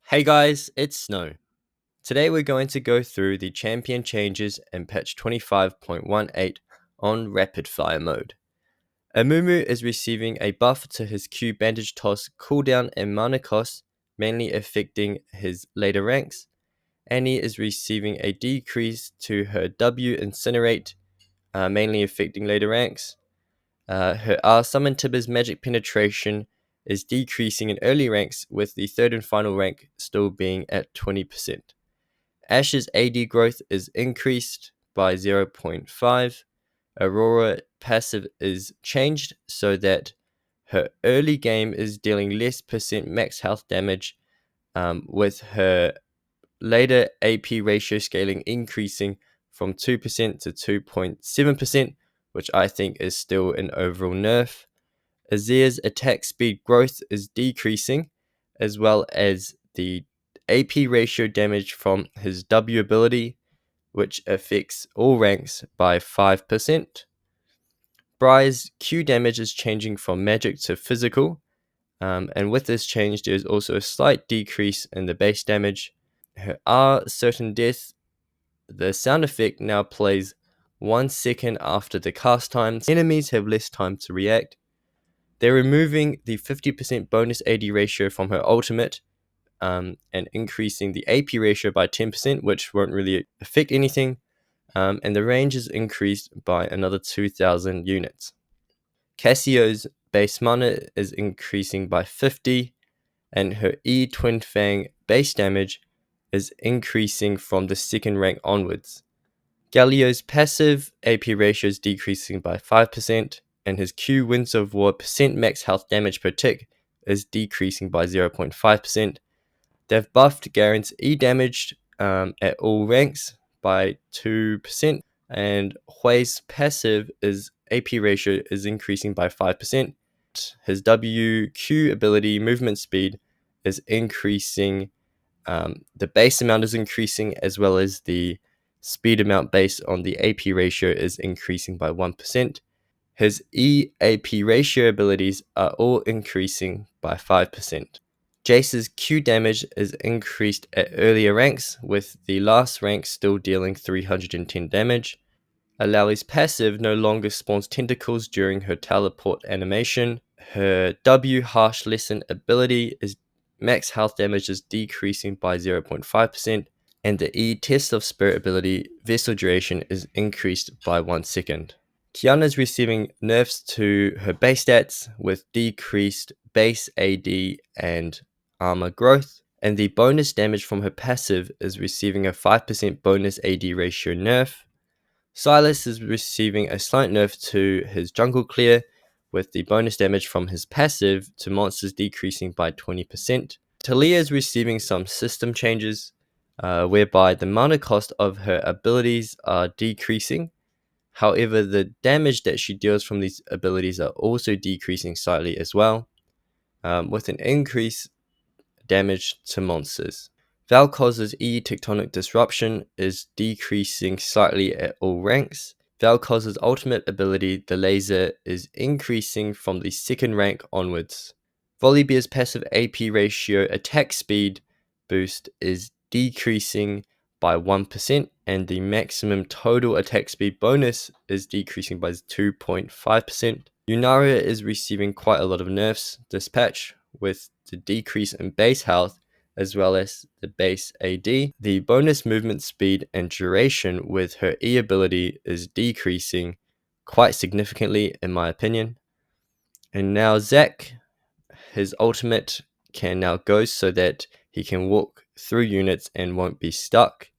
Hey guys, it's Snow. Today we're going to go through the champion changes in patch 25.18 on rapid fire mode. Amumu is receiving a buff to his Q bandage toss cooldown and mana cost, mainly affecting his later ranks. Annie is receiving a decrease to her W incinerate, mainly affecting later ranks. Her R summon Tibber's magic penetration is decreasing in early ranks, with the third and final rank still being at 20%. Ash's AD growth is increased by 0.5. Aurora passive is changed so that her early game is dealing less percent max health damage, with her later AP ratio scaling increasing from 2% to 2.7%, which I think is still an overall nerf. Azir's attack speed growth is decreasing, as well as the AP ratio damage from his W ability, which affects all ranks by 5%. Bry's Q damage is changing from magic to physical, and with this change, there's also a slight decrease in the base damage. Her R certain death, the sound effect now plays 1 second after the cast time. Enemies have less time to react. They're removing the 50% bonus AD ratio from her ultimate, and increasing the AP ratio by 10%, which won't really affect anything. And the range is increased by another 2,000 units. Cassio's base mana is increasing by 50, and her E Twin Fang base damage is increasing from the second rank onwards. Galio's passive AP ratio is decreasing by 5%, and his Q Winds of War percent max health damage per tick is decreasing by 0.5%. They've buffed Garen's E damage at all ranks by 2%, and Hui's passive is AP ratio is increasing by 5%. His WQ ability movement speed is increasing. The base amount is increasing, as well as the speed amount based on the AP ratio is increasing by 1%. His EAP ratio abilities are all increasing by 5%. Jace's Q damage is increased at earlier ranks, with the last rank still dealing 310 damage. Alawi's passive no longer spawns tentacles during her teleport animation. Her W Harsh Lesson ability is max health damage is decreasing by 0.5%, and the E Test of Spirit ability Vessel Duration is increased by 1 second. Kiana is receiving nerfs to her base stats, with decreased base AD and armor growth, and the bonus damage from her passive is receiving a 5% bonus AD ratio nerf. Silas is receiving a slight nerf to his jungle clear, with the bonus damage from his passive to monsters decreasing by 20%. Talia is receiving some system changes, whereby the mana cost of her abilities are decreasing. However, the damage that she deals from these abilities are also decreasing slightly as well, with an increase damage to monsters. Valkoz's E Tectonic Disruption is decreasing slightly at all ranks. Valkoz's ultimate ability, the laser, is increasing from the second rank onwards. Volibear's passive AP ratio attack speed boost is decreasing by 1%, and the maximum total attack speed bonus is decreasing by 2.5%. Yunara is receiving quite a lot of nerfs this patch, with the decrease in base health as well as the base AD. The bonus movement speed and duration with her E ability is decreasing quite significantly, in my opinion. And now Zac, his ultimate can now go so that he can walk through units and won't be stuck.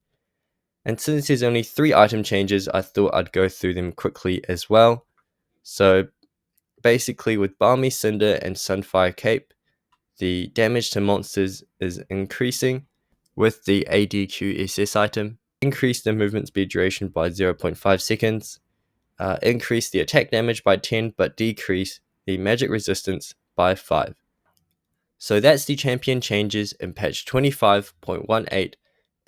And since there's only 3 item changes, I thought I'd go through them quickly as well. So basically, with Balmy Cinder and Sunfire Cape, the damage to monsters is increasing. With the ADQSS item, increase the movement speed duration by 0.5 seconds, increase the attack damage by 10, but decrease the magic resistance by 5. So that's the champion changes in patch 25.18.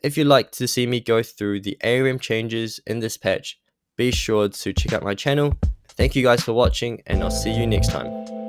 If you'd like to see me go through the ARAM changes in this patch, be sure to check out my channel. Thank you guys for watching, and I'll see you next time.